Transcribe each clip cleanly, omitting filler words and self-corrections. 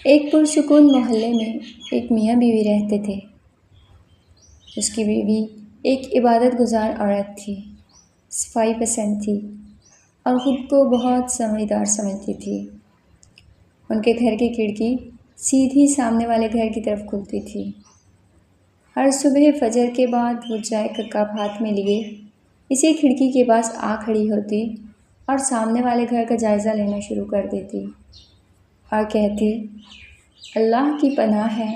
ایک پرسکون محلے میں ایک میاں بیوی رہتے تھے۔ اس کی بیوی ایک عبادت گزار عورت تھی، صفائی پسند تھی اور خود کو بہت سمجھدار سمجھتی تھی۔ ان کے گھر کی کھڑکی سیدھی سامنے والے گھر کی طرف کھلتی تھی۔ ہر صبح فجر کے بعد وہ چائے کا کپ ہاتھ میں لیے اسی کھڑکی کے پاس آ کھڑی ہوتی اور سامنے والے گھر کا جائزہ لینا شروع کر دیتی اور کہتی، اللہ کی پناہ ہے،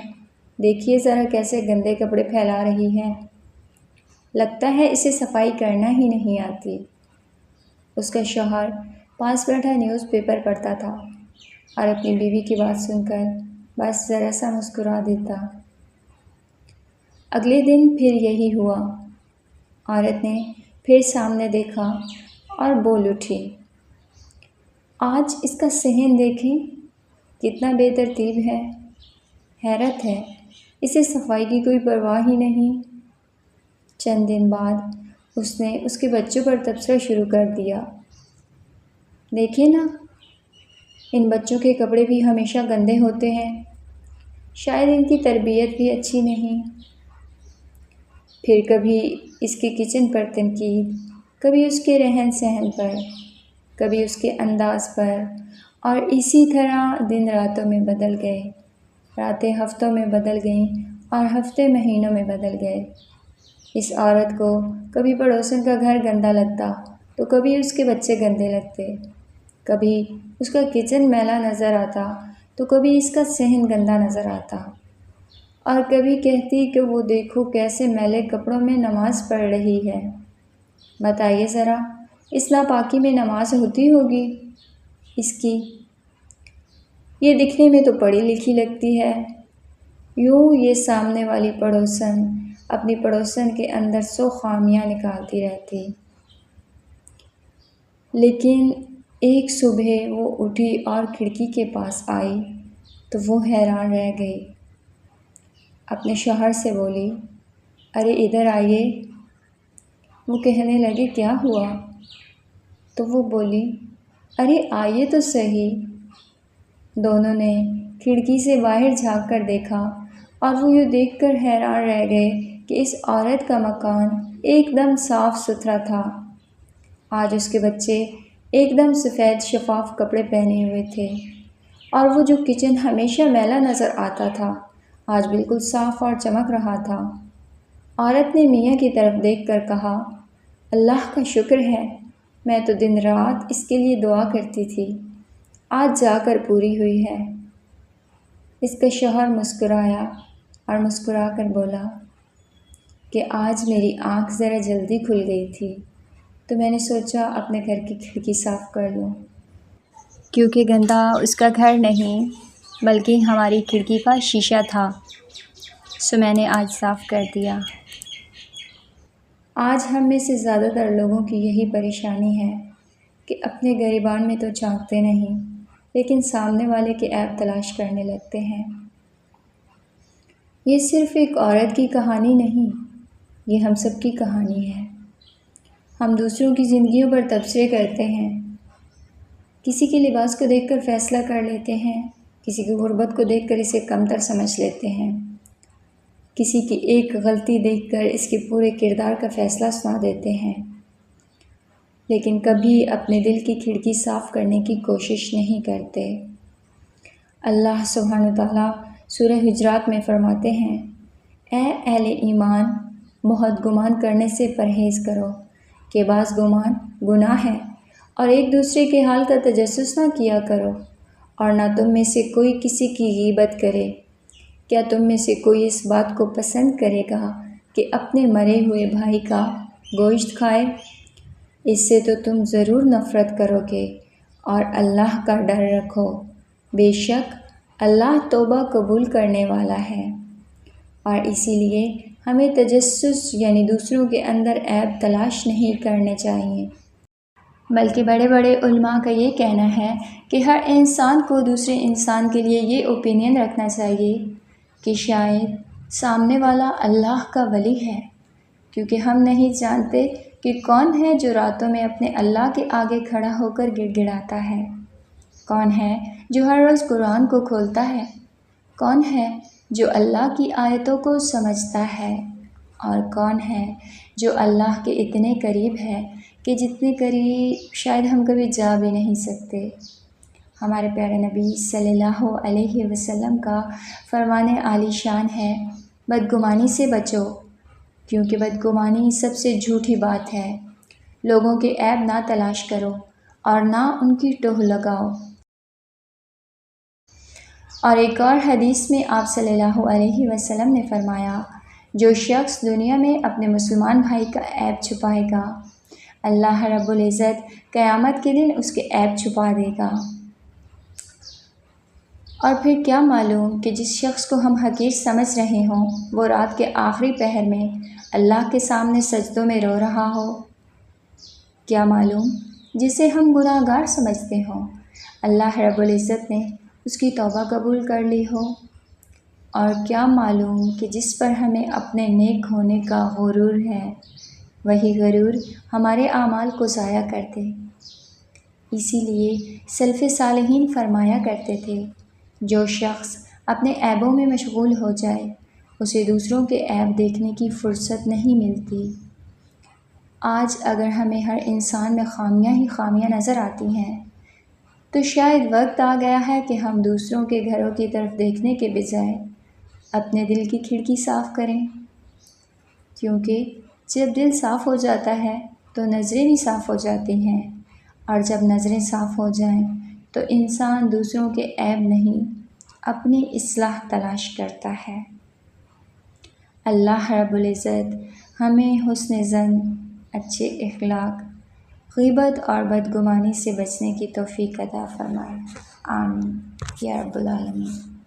دیکھیے ذرا کیسے گندے کپڑے پھیلا رہی ہے، لگتا ہے اسے صفائی کرنا ہی نہیں آتی۔ اس کا شوہر پاس بیٹھا نیوز پیپر پڑھتا تھا اور اپنی بیوی کی بات سن کر بس ذرا سا مسکرا دیتا۔ اگلے دن پھر یہی ہوا۔ عورت نے پھر سامنے دیکھا اور بول اٹھی، آج اس کا صحن دیکھیں کتنا بے ترتیب ہے، حیرت ہے اسے صفائی کی کوئی پرواہ ہی نہیں۔ چند دن بعد اس نے اس کے بچوں پر تبصرہ شروع کر دیا، دیکھیں نا، ان بچوں کے کپڑے بھی ہمیشہ گندے ہوتے ہیں، شاید ان کی تربیت بھی اچھی نہیں۔ پھر کبھی اس کے کچن پر تنقید، کبھی اس کے رہن سہن پر، کبھی اس کے انداز پر، اور اسی طرح دن راتوں میں بدل گئے، راتیں ہفتوں میں بدل گئیں اور ہفتے مہینوں میں بدل گئے۔ اس عورت کو کبھی پڑوسن کا گھر گندا لگتا تو کبھی اس کے بچے گندے لگتے، کبھی اس کا کچن میلا نظر آتا تو کبھی اس کا صحن گندا نظر آتا، اور کبھی کہتی کہ وہ دیکھو کیسے میلے کپڑوں میں نماز پڑھ رہی ہے۔ بتائیے ذرا، اس ناپاکی میں نماز ہوتی ہوگی اس کی؟ یہ دکھنے میں تو پڑھی لکھی لگتی ہے۔ یوں یہ سامنے والی پڑوسن اپنی پڑوسن کے اندر 100 خامیاں نکالتی رہتی۔ لیکن ایک صبح وہ اٹھی اور کھڑکی کے پاس آئی تو وہ حیران رہ گئی۔ اپنے شوہر سے بولی، ارے ادھر آئیے۔ وہ کہنے لگے، کیا ہوا؟ تو وہ بولی، ارے آئیے تو صحیح۔ دونوں نے کھڑکی سے باہر جھانک کر دیکھا اور وہ یہ دیکھ کر حیران رہ گئے کہ اس عورت کا مکان ایک دم صاف ستھرا تھا۔ آج اس کے بچے ایک دم سفید شفاف کپڑے پہنے ہوئے تھے، اور وہ جو کچن ہمیشہ میلا نظر آتا تھا آج بالکل صاف اور چمک رہا تھا۔ عورت نے میاں کی طرف دیکھ کر کہا، اللہ کا شکر ہے، میں تو دن رات اس کے لیے دعا کرتی تھی، آج جا کر پوری ہوئی ہے۔ اس کا شوہر مسکرایا اور مسکرا کر بولا کہ آج میری آنکھ ذرا جلدی کھل گئی تھی تو میں نے سوچا اپنے گھر کی کھڑکی صاف کر لوں، کیونکہ گندا اس کا گھر نہیں بلکہ ہماری کھڑکی کا شیشہ تھا، سو میں نے آج صاف کر دیا۔ آج ہم میں سے زیادہ تر لوگوں کی یہی پریشانی ہے کہ اپنے گریبان میں تو جھانکتے نہیں، لیکن سامنے والے کے عیب تلاش کرنے لگتے ہیں۔ یہ صرف ایک عورت کی کہانی نہیں، یہ ہم سب کی کہانی ہے۔ ہم دوسروں کی زندگیوں پر تبصرے کرتے ہیں، کسی کے لباس کو دیکھ کر فیصلہ کر لیتے ہیں، کسی کی غربت کو دیکھ کر اسے کمتر سمجھ لیتے ہیں، کسی کی ایک غلطی دیکھ کر اس کے پورے کردار کا فیصلہ سنا دیتے ہیں، لیکن کبھی اپنے دل کی کھڑکی صاف کرنے کی کوشش نہیں کرتے۔ اللہ سبحانہ وتعالیٰ سورہ حجرات میں فرماتے ہیں، اے اہل ایمان، بہت گمان کرنے سے پرہیز کرو کہ بعض گمان گناہ ہے، اور ایک دوسرے کے حال کا تجسس نہ کیا کرو، اور نہ تم میں سے کوئی کسی کی غیبت کرے۔ کیا تم میں سے کوئی اس بات کو پسند کرے گا کہ اپنے مرے ہوئے بھائی کا گوشت کھائے؟ اس سے تو تم ضرور نفرت کرو گے، اور اللہ کا ڈر رکھو، بے شک اللہ توبہ قبول کرنے والا ہے۔ اور اسی لیے ہمیں تجسس یعنی دوسروں کے اندر عیب تلاش نہیں کرنے چاہیے، بلکہ بڑے بڑے علماء کا یہ کہنا ہے کہ ہر انسان کو دوسرے انسان کے لیے یہ اوپینین رکھنا چاہیے کہ شاید سامنے والا اللہ کا ولی ہے، کیونکہ ہم نہیں جانتے کہ کون ہے جو راتوں میں اپنے اللہ کے آگے کھڑا ہو کر گڑ گڑاتا ہے، کون ہے جو ہر روز قرآن کو کھولتا ہے کون ہے جو اللہ کی آیتوں کو سمجھتا ہے، اور کون ہے جو اللہ کے اتنے قریب ہے کہ جتنے قریب شاید ہم کبھی جا بھی نہیں سکتے۔ ہمارے پیارے نبی صلی اللہ علیہ وسلم کا فرمان عالی شان ہے، بدگمانی سے بچو، کیونکہ بدگمانی سب سے جھوٹی بات ہے۔ لوگوں کے عیب نہ تلاش کرو اور نہ ان کی ٹوہ لگاؤ۔ اور ایک اور حدیث میں آپ صلی اللہ علیہ وسلم نے فرمایا، جو شخص دنیا میں اپنے مسلمان بھائی کا عیب چھپائے گا، اللہ رب العزت قیامت کے دن اس کے عیب چھپا دے گا۔ اور پھر کیا معلوم کہ جس شخص کو ہم حقیر سمجھ رہے ہوں وہ رات کے آخری پہر میں اللہ کے سامنے سجدوں میں رو رہا ہو۔ کیا معلوم جسے ہم گناہ گار سمجھتے ہوں اللہ رب العزت نے اس کی توبہ قبول کر لی ہو۔ اور کیا معلوم کہ جس پر ہمیں اپنے نیک ہونے کا غرور ہے وہی غرور ہمارے اعمال کو ضائع کر دے۔ اسی لیے سلف صالحین فرمایا کرتے تھے، جو شخص اپنے عیبوں میں مشغول ہو جائے اسے دوسروں کے عیب دیکھنے کی فرصت نہیں ملتی۔ آج اگر ہمیں ہر انسان میں خامیاں ہی خامیاں نظر آتی ہیں تو شاید وقت آ گیا ہے کہ ہم دوسروں کے گھروں کی طرف دیکھنے کے بجائے اپنے دل کی کھڑکی صاف کریں، کیونکہ جب دل صاف ہو جاتا ہے تو نظریں بھی صاف ہو جاتی ہیں، اور جب نظریں صاف ہو جائیں تو انسان دوسروں کے عیب نہیں اپنی اصلاح تلاش کرتا ہے۔ اللہ رب العزت ہمیں حسن ظن، اچھے اخلاق، غیبت اور بدگمانی سے بچنے کی توفیق عطا فرمائے۔ آمین یا رب العالمین۔